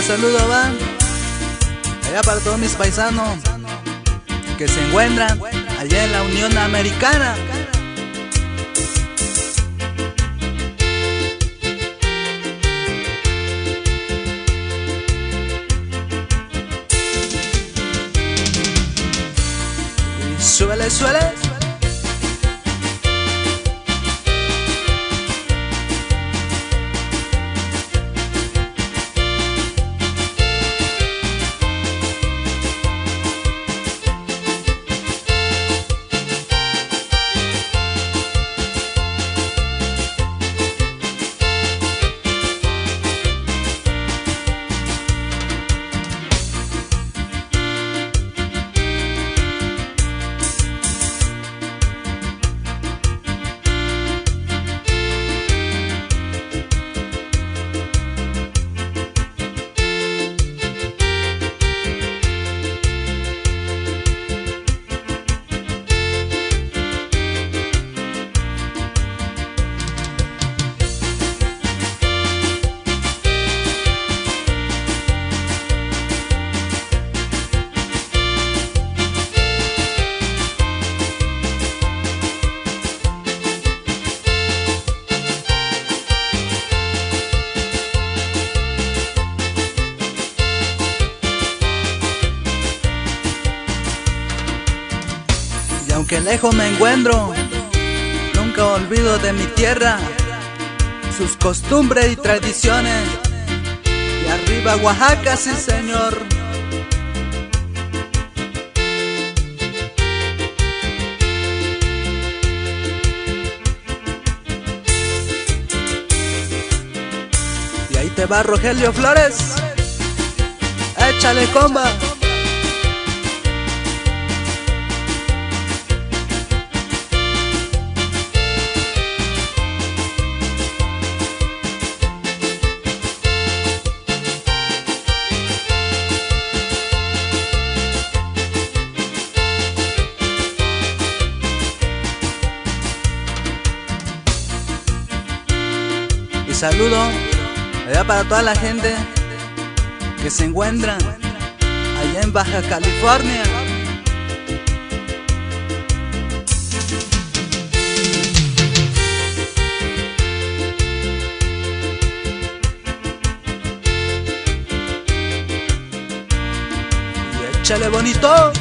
saludo va allá para todos mis paisanos que se encuentran allá en la Unión Americana. Y súbele, súbele. Aunque lejos me encuentro, nunca olvido de mi tierra, sus costumbres y tradiciones. Y arriba Oaxaca, sí señor. Y ahí te va Rogelio Flores, échale comba. Y saludo allá para toda la gente que se encuentran allá en Baja California. Y échale bonito.